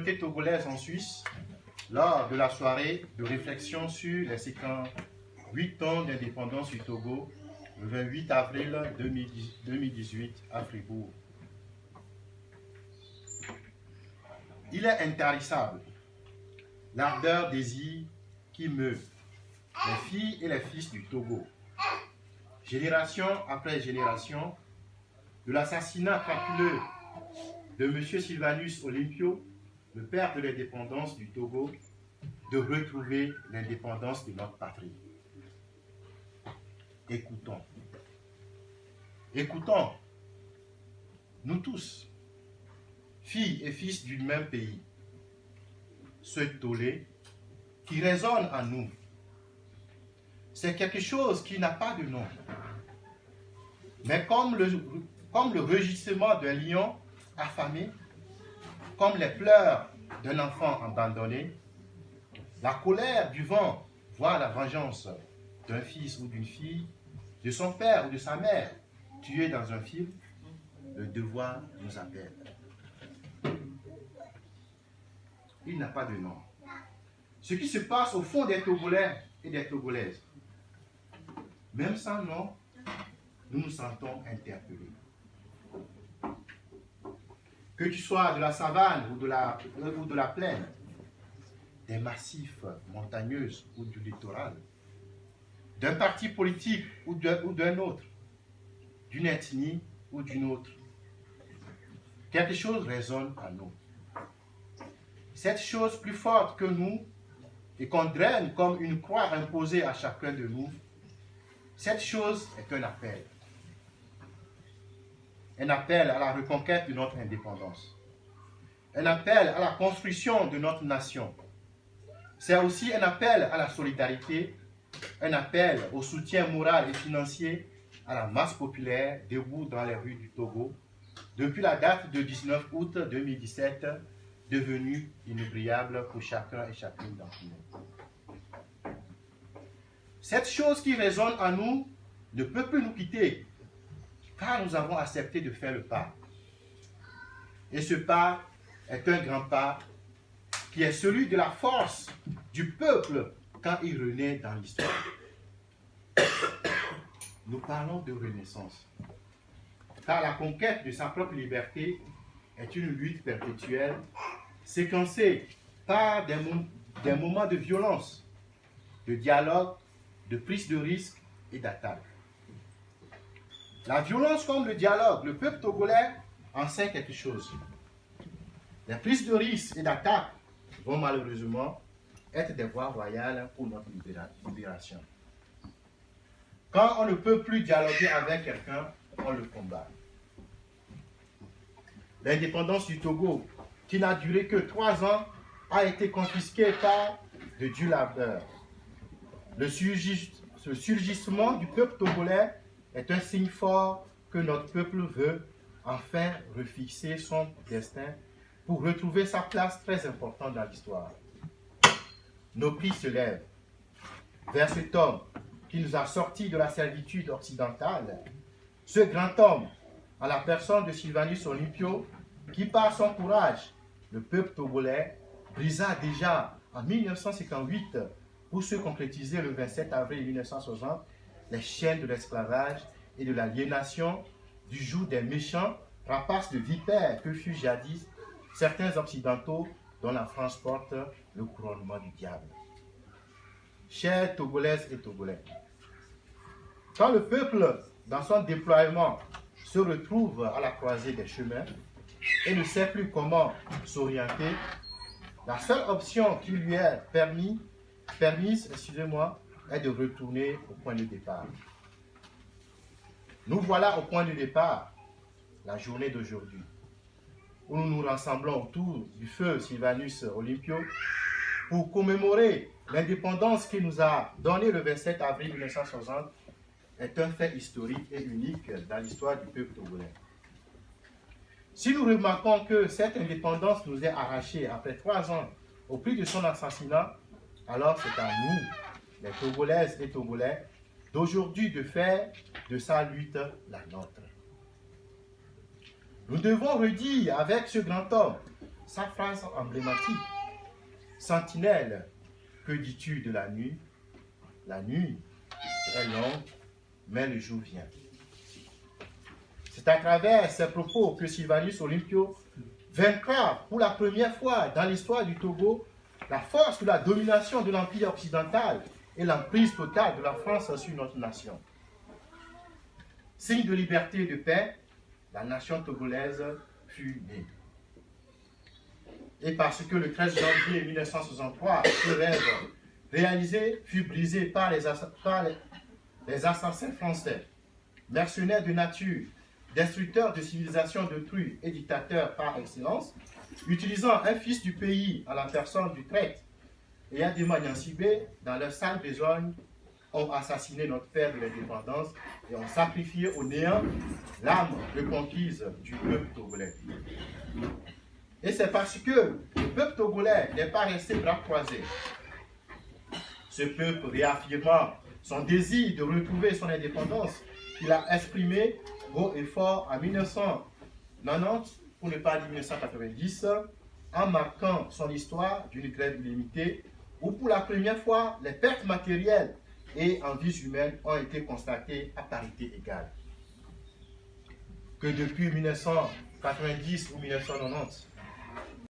communauté togolaise en Suisse lors de la soirée de réflexion sur les 58 ans d'indépendance du Togo le 28 avril 2018 à Fribourg. Il est intarissable, l'ardeur désir qui meut les filles et les fils du Togo, génération après génération, de l'assassinat crapuleux de M. Sylvanus Olympio, le père de l'indépendance du Togo, de retrouver l'indépendance de notre patrie. Écoutons. Écoutons, nous tous, filles et fils du même pays, ce tollé qui résonne en nous. C'est quelque chose qui n'a pas de nom. Mais comme le rugissement d'un lion affamé, comme les pleurs d'un enfant abandonné, la colère du vent, voire la vengeance d'un fils ou d'une fille, de son père ou de sa mère, tué dans un film, le devoir nous appelle. Il n'a pas de nom. Ce qui se passe au fond des Togolais et des Togolaises, même sans nom, nous nous sentons interpellés. Que tu sois de la savane ou de la plaine, des massifs montagneux ou du littoral, d'un parti politique ou d'un autre, d'une ethnie ou d'une autre, quelque chose résonne en nous. Cette chose plus forte que nous et qu'on draine comme une croix imposée à chacun de nous, cette chose est un appel. Un appel à la reconquête de notre indépendance. Un appel à la construction de notre nation. C'est aussi un appel à la solidarité, un appel au soutien moral et financier à la masse populaire debout dans les rues du Togo, depuis la date de 19 août 2017, devenue inoubliable pour chacun et chacune d'entre nous. Cette chose qui résonne en nous ne peut plus nous quitter, car nous avons accepté de faire le pas. Et ce pas est un grand pas qui est celui de la force du peuple quand il renaît dans l'histoire. Nous parlons de renaissance, car la conquête de sa propre liberté est une lutte perpétuelle, séquencée par des moments de violence, de dialogue, de prise de risque et d'attaque. La violence comme le dialogue, le peuple togolais en sait quelque chose. Les prises de risque et d'attaque vont malheureusement être des voies royales pour notre libération. Quand on ne peut plus dialoguer avec quelqu'un, on le combat. L'indépendance du Togo, qui n'a duré que 3 ans, a été confisquée par de durs labeurs. Ce surgissement du peuple togolais est un signe fort que notre peuple veut enfin refixer son destin pour retrouver sa place très importante dans l'histoire. Nos cris se lèvent vers cet homme qui nous a sortis de la servitude occidentale, ce grand homme, à la personne de Sylvanus Olympio, qui par son courage, le peuple togolais brisa déjà en 1958 pour se concrétiser le 27 avril 1960 les chaînes de l'esclavage et de l'aliénation du joug des méchants rapaces de vipères que furent jadis certains occidentaux dont la France porte le couronnement du diable. Chers Togolaises et Togolais, quand le peuple, dans son déploiement, se retrouve à la croisée des chemins et ne sait plus comment s'orienter, la seule option qui lui est permise, est de retourner au point de départ. Nous voilà au point de départ, la journée d'aujourd'hui, où nous nous rassemblons autour du feu Sylvanus Olympio pour commémorer l'indépendance qu'il nous a donnée le 27 avril 1960, est un fait historique et unique dans l'histoire du peuple togolais. Si nous remarquons que cette indépendance nous est arrachée après 3 ans au prix de son assassinat, alors c'est à nous, les Togolaises et Togolais, d'aujourd'hui de faire de sa lutte la nôtre. Nous devons redire avec ce grand homme sa phrase emblématique. Sentinelle, que dis-tu de la nuit? La nuit est longue, mais le jour vient. C'est à travers ces propos que Sylvanus Olympio vaincra pour la première fois dans l'histoire du Togo la force de la domination de l'Empire occidental et l'emprise totale de la France sur notre nation. Signe de liberté et de paix, la nation togolaise fut née. Et parce que le 13 janvier 1963, ce rêve réalisé fut brisé par les assassins français, mercenaires de nature, destructeurs de civilisation d'autrui et dictateurs par excellence, utilisant un fils du pays à la personne du traître et Adema Nyansibé, dans leur sale besogne, ont assassiné notre père de l'indépendance et ont sacrifié au néant l'âme reconquise du peuple togolais. Et c'est parce que le peuple togolais n'est pas resté bras croisés. Ce peuple réaffirmant son désir de retrouver son indépendance qu'il a exprimé haut et fort en 1990, pour ne pas dire 1990, en marquant son histoire d'une grève illimitée où pour la première fois les pertes matérielles et en vies humaines ont été constatées à parité égale. Que depuis 1990 ou 1990,